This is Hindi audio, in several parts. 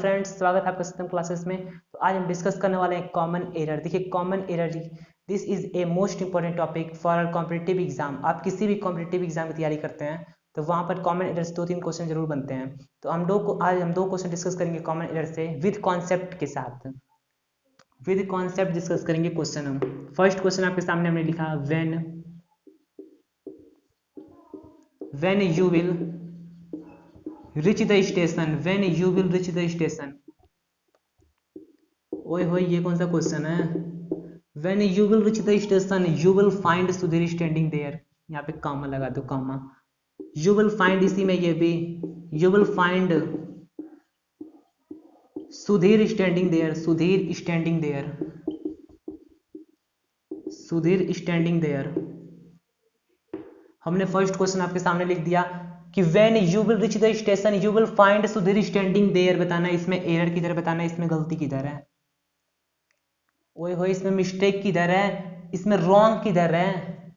फ्रेंड्स, स्वागत है आपका सिस्टम क्लासेस में। तो आज हम डिस्कस करने वाले हैं कॉमन एरर। देखिए, common error this is a most important topic for competitive exam. आप किसी भी कॉम्पिटिटिव एग्जाम की तैयारी करते हैं तो वहां पर कॉमन एरर्स 2-3 क्वेश्चन जरूर बनते हैं। तो आज हम दो क्वेश्चन डिस्कस करेंगे कॉमन एरर से विद कॉन्सेप्ट के साथ। विद कॉन्सेप्ट डिस्कस करेंगे क्वेश्चन हम। फर्स्ट क्वेश्चन आपके सामने हमने लिखा when you will reach the station, when you will reach the station। ओए होए, ये कौन सा क्वेश्चन है? when you will reach the station you will find Sudhir standing there। यहाँ पे कॉमा लगा दो, कॉमा। you will find, इसी में ये भी you will find Sudhir standing there, Sudhir standing there, Sudhir standing there। हमने फर्स्ट क्वेश्चन आपके सामने लिख दिया कि when you will reach the station you will find Sudhir standing there। बताना इसमें एरर किधर, बताना इसमें गलती किधर है। ओए होए, इसमें मिस्टेक किधर है, इसमें रॉन्ग किधर है,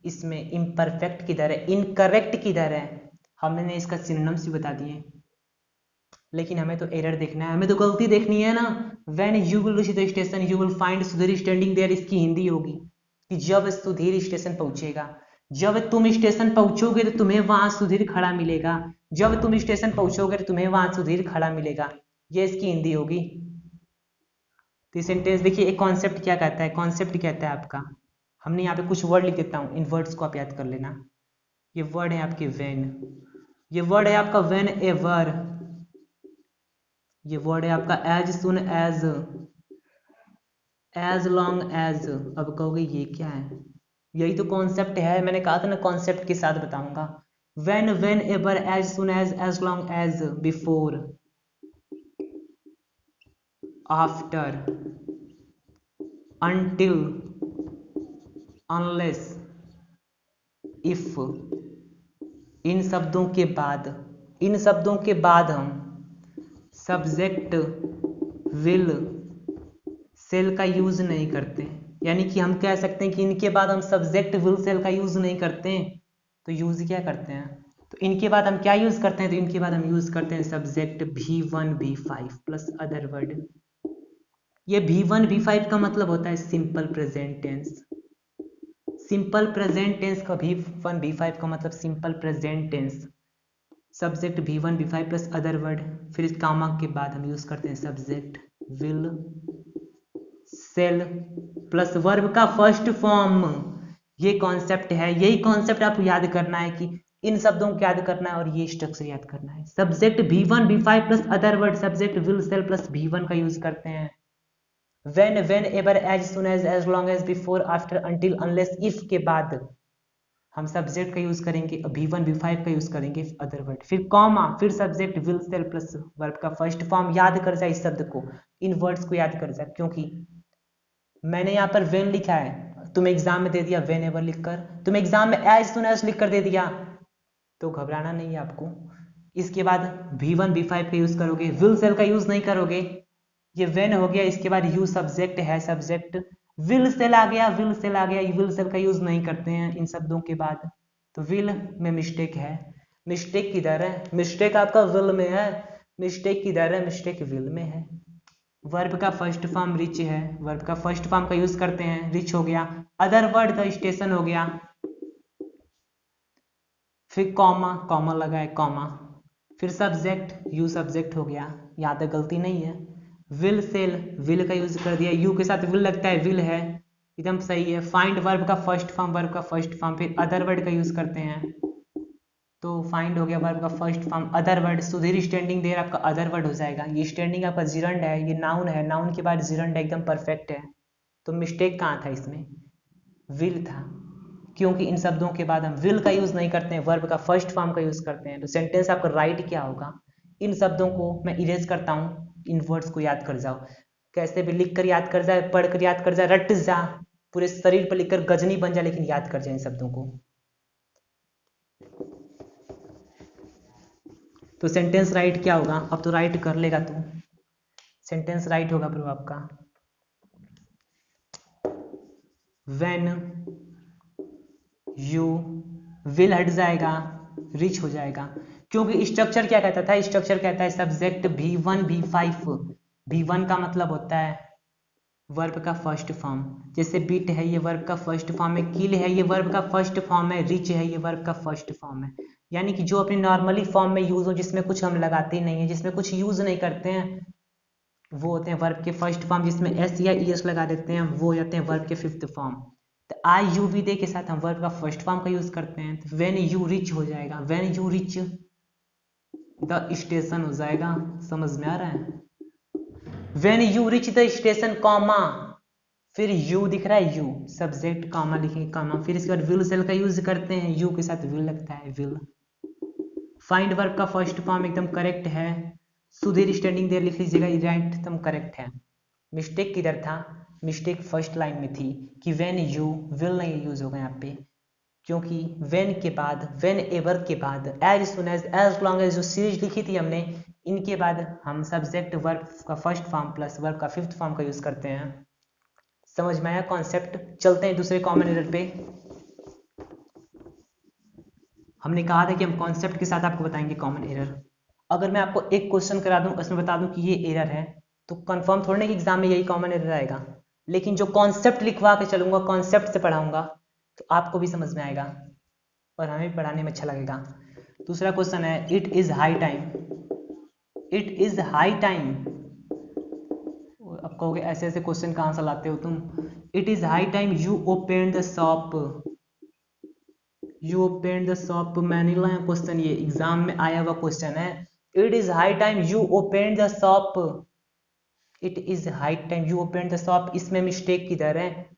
इसमें इम्परफेक्ट किधर है, इनकरेक्ट किधर है। हमने इसका सिनोनिम्स भी बता दिए, लेकिन हमें तो एरर देखना है, हमें तो गलती देखनी है ना। When you will reach the station you will find Sudhir standing there, इसकी हिंदी होगी कि जब सुधीर स्टेशन पहुंचेगा। जब तुम स्टेशन पहुंचोगे तो तुम्हें वहां सुधीर खड़ा मिलेगा। जब तुम स्टेशन पहुंचोगे तो तुम्हें वहां सुधीर खड़ा मिलेगा, ये इसकी हिंदी होगी। तो सेंटेंस देखिए, एक कॉन्सेप्ट क्या कहता है, कॉन्सेप्ट कहता है आपका, हमने यहाँ पे कुछ वर्ड लिख देता हूँ, इन वर्ड्स को आप याद कर लेना। ये वर्ड है आपके वेन, ये वर्ड है आपका वेन एवर, ये वर्ड है आपका as soon as long as. अब कहोगे ये क्या है, यही तो कॉन्सेप्ट है, मैंने कहा था ना कॉन्सेप्ट के साथ बताऊंगा। Whenever as soon as long as, before, after, until, unless, if। इन शब्दों के बाद, इन शब्दों के बाद हम सब्जेक्ट विल सेल का यूज नहीं करते। यानी कि हम कह सकते हैं कि इनके बाद हम सब्जेक्ट विल सेल का यूज नहीं करते, तो यूज क्या करते हैं, तो इनके बाद हम क्या यूज करते हैं, तो इनके बाद हम यूज करते हैं subject V1 V5 plus other word. ये V1 V5 का मतलब होता है simple present tense. Simple present tense का V1 V5 का मतलब simple present tense. Subject V1 V5 plus other word, फिर इस कामा के बाद हम यूज करते हैं subject will shall plus verb का फर्स्ट फॉर्म। ये कॉन्सेप्ट है, यही कॉन्सेप्ट आपको याद करना है कि इन शब्दों को याद करना है और ये स्ट्रक्चर याद करना है। Subject V1 V5 plus other word, subject will shall plus V1 का यूज करते हैं। when whenever as soon as long as before after until unless if के बाद हम सब्जेक्ट का यूज करेंगे, V1 V5 का यूज करेंगे, अदर वर्ड, फिर कॉमा, फिर subject will shall plus verb का फर्स्ट फॉर्म। याद कर जाए इस शब्द को, इन वर्ड्स को याद कर जाए, क्योंकि मैंने यहाँ पर वेन लिखा है, तुम एग्जाम में दे दिया वेन एवर लिखकर, तुम एग्जाम में एज सुन एज लिख कर दे दिया, तो घबराना नहीं है आपको। इसके बाद V1 V5 का यूज करोगे, विल सेल का यूज नहीं करोगे। ये वेन हो गया, इसके बाद यू सब्जेक्ट है, सब्जेक्ट विल सेल आ गया, विल सेल आ गया, विल सेल का यूज नहीं करते हैं इन शब्दों के बाद, तो विल में मिस्टेक है। मिस्टेक किधर है, मिस्टेक आपका विल में है, मिस्टेक किधर है, मिस्टेक विल में है। वर्ब का फर्स्ट फॉर्म रिच है, वर्ब का फर्स्ट फॉर्म का यूज करते हैं, रिच हो गया। अदर वर्ड का स्टेशन हो गया, फिर कॉमा, कॉमा लगा है, कॉमा, फिर सब्जेक्ट यू सब्जेक्ट हो गया, यहाँ तक गलती नहीं है। विल सेल, विल का यूज कर दिया, यू के साथ विल लगता है, विल है, एकदम सही है। फाइंड वर्ब का फर्स्ट फॉर्म, वर्ब का फर्स्ट फॉर्म, फिर अदर वर्ड का यूज करते हैं, तो फाइंड हो गया वर्ब का first form, other word, Sudhir standing there आपका अदर वर्ड हो जाएगा। ये स्टैंडिंग आपका जिरंड है, ये नाउन है, नाउन के बाद जिरंड एकदम परफेक्ट है। तो मिस्टेक कहाँ था इसमें, विल था, क्योंकि इन शब्दों के बाद हम विल का यूज नहीं करते हैं, वर्ब का फर्स्ट फॉर्म का यूज करते हैं। तो सेंटेंस आपका राइट क्या होगा, इन शब्दों को मैं इरेज करता हूँ, इन वर्ड्स को याद कर जाओ, कैसे भी लिख कर याद कर जाए, पढ़ कर याद कर जाए, रट जा, पूरे शरीर पर लिखकर गजनी बन जाए, लेकिन याद कर जाए इन शब्दों को। तो सेंटेंस राइट क्या होगा, अब तो राइट कर लेगा तू। सेंटेंस राइट होगा ब्रो आपका व्हेन यू, विल हट जाएगा, रिच हो जाएगा, क्योंकि स्ट्रक्चर क्या कहता था, स्ट्रक्चर कहता है सब्जेक्ट V1 V5। V1 का मतलब होता है वर्ब का फर्स्ट फॉर्म, जैसे बीट है ये वर्ब का फर्स्ट फॉर्म है, किल है ये वर्ब का फर्स्ट फॉर्म है, रिच है ये वर्ब का फर्स्ट फॉर्म है। यानी कि जो अपनी नॉर्मली फॉर्म में यूज हो, जिसमें कुछ हम लगाते ही नहीं है, जिसमें कुछ यूज नहीं करते हैं, वो होते हैं वर्ब के फर्स्ट फॉर्म। जिसमें एस या ईएस लगा देते हैं वो हो जाते हैं वर्ब के फिफ्थ फॉर्म। तो आई यू वी दे के साथ हम वर्ब का फर्स्ट फॉर्म का यूज करते हैं। तो व्हेन यू रिच हो जाएगा, when you rich the station हो जाएगा। समझ में आ रहा है? When you rich the station comma, फिर यू दिख रहा है, यू सब्जेक्ट कॉमा लिखेंगे कॉमा, फिर इसके बाद विल सेल का यूज करते हैं, यू के साथ विल लगता है, विल। फाइंड वर्ब का फर्स्ट फॉर्म एकदम करेक्ट है। सुधीर स्टैंडिंग देयर लिख लीजिएगा, राइट एकदम करेक्ट है। मिस्टेक किधर था? मिस्टेक फर्स्ट लाइन में थी कि व्हेन यू, विल नहीं यूज होगा यहाँ पे, क्योंकि व्हेन के बाद, व्हेन एवर के बाद, as soon as long as जो सीरीज लिखी थी हमने, इनके बाद हम सब्जेक्ट वर्ब का फर्स्ट फॉर्म प्लस वर्ब का फिफ्थ फॉर्म का यूज करते हैं। समझ में आया कॉन्सेप्ट? चलते हैं दूसरे कॉमन एरर पे। हमने कहा था कि हम कॉन्सेप्ट के साथ आपको बताएंगे कॉमन एरर। अगर मैं आपको एक क्वेश्चन करा दूं, उसमें बता दूं कि ये एरर है, तो कंफर्म थोड़ी ना कि एग्जाम में यही कॉमन एरर आएगा। लेकिन जो कॉन्सेप्ट लिखवा के चलूंगा, कॉन्सेप्ट से पढ़ाऊंगा, तो आपको भी समझ में आएगा और हमें भी पढ़ाने में अच्छा लगेगा। दूसरा क्वेश्चन है, it is high time. It is high time. अब कहोगे ऐसे ऐसे क्वेश्चन कहाँ से लाते हो तुम? It is high time you open the shop. You open the shop, मैं नहीं लाया क्वेश्चन, ये एग्जाम में आया हुआ क्वेश्चन है। It is high time you open the shop. It is high time you open the shop, इसमें मिस्टेक किधर है?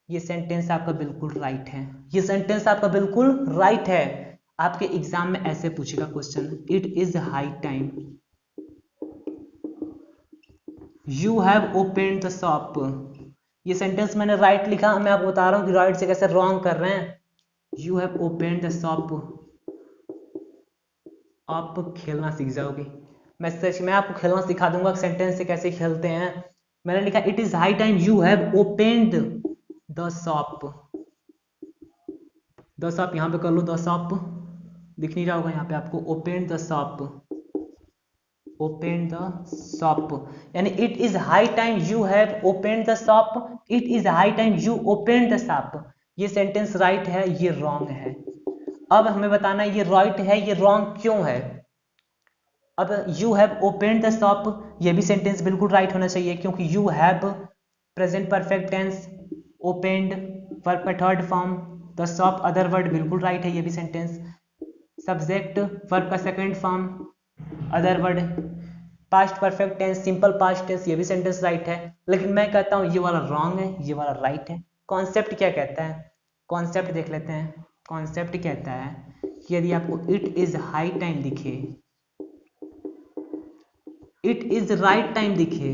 ये सेंटेंस आपका बिल्कुल राइट है, ये सेंटेंस आपका बिल्कुल राइट है। आपके एग्जाम में ऐसे पूछेगा question, it is high time you have open the shop. ये सेंटेंस मैंने राइट लिखा, मैं आपको बता रहा हूँ कि राइट से कैसे रॉन्ग कर रहे हैं। You have open the shop, आप खेलना सीख जाओगे। मैं आपको खेलना सिखा दूंगा, सेंटेंस से कैसे खेलते हैं। मैंने लिखा it is high time you have opened the shop. The shop यहाँ पे कर लो, द शॉप दिख नहीं रहा होगा यहाँ पे आपको, opened the shop, opened the shop. यानी it is high time you have opened the shop, it is high time you opened the shop. ये सेंटेंस राइट है, ये रॉन्ग है। अब हमें बताना है ये राइट है, ये रॉन्ग क्यों है। अब you have opened the shop, ये भी सेंटेंस बिल्कुल राइट होना चाहिए, क्योंकि you have present perfect tense, opened verb का third form, the shop other word बिल्कुल राइट है, ये भी सेंटेंस। सब्जेक्ट वर्ब का second form, other word, past perfect tense, simple past tense, ये भी सेंटेंस राइट है। लेकिन मैं कहता हूँ ये वाला रॉन्ग है, ये वाला राइट है। कॉन्सेप्ट क्या कहता है? कॉन्सेप्ट देख लेते हैं। कॉन्सेप्ट कहता है कि यदि आपको इट इज हाई टाइम दिखे, इट इज राइट टाइम दिखे,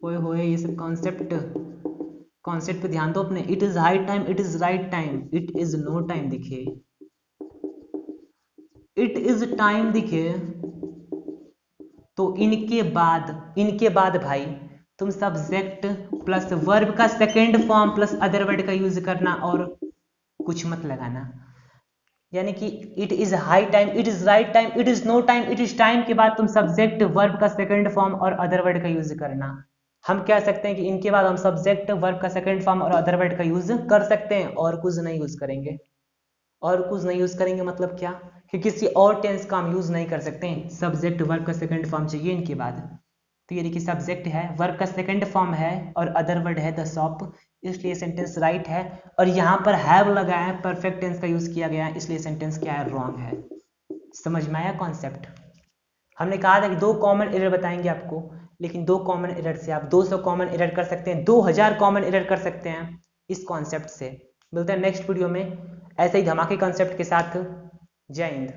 ओए होए ये सब कॉन्सेप्ट पे ध्यान दो अपने। It is high time, it is right time, it is no time दिखे, इट इज टाइम दिखे, तो इनके बाद भाई तुम सब्जेक्ट प्लस वर्ब का second form plus other word का यूज करना और कुछ मत लगाना। यानी कि it is high time, it is right time, it is no time, it is time के बाद तुम सब्जेक्ट वर्ब का सेकंड फॉर्म और अदर वर्ड का यूज करना। हम कह सकते हैं कि इनके बाद हम सब्जेक्ट वर्ब का सेकंड फॉर्म और अदर वर्ड का यूज कर सकते हैं और कुछ नहीं यूज करेंगे। और कुछ नहीं यूज करेंगे मतलब क्या? कि किसी और टेंस का हम यूज नहीं कर सकते हैं, सब्जेक्ट वर्ब का सेकंड फॉर्म चाहिए इनके बाद। तो ये देखिए सब्जेक्ट है, वर्ब का सेकंड फॉर्म है और अदर वर्ड है द शॉप, इसलिए सेंटेंस राइट है। और यहाँ पर हैव लगा है, परफेक्ट टेंस का यूज किया गया है, इसलिए सेंटेंस क्या है? रॉन्ग है। समझ में आया कॉन्सेप्ट? हमने कहा था कि 2 कॉमन एरर बताएंगे आपको, लेकिन 2 कॉमन एरर से आप 200 कॉमन एरर कर सकते हैं, 2000 कॉमन एरर कर सकते हैं इस कॉन्सेप्ट से। मिलते हैं नेक्स्ट वीडियो में ऐसे ही धमाके कॉन्सेप्ट के साथ। जय हिंद।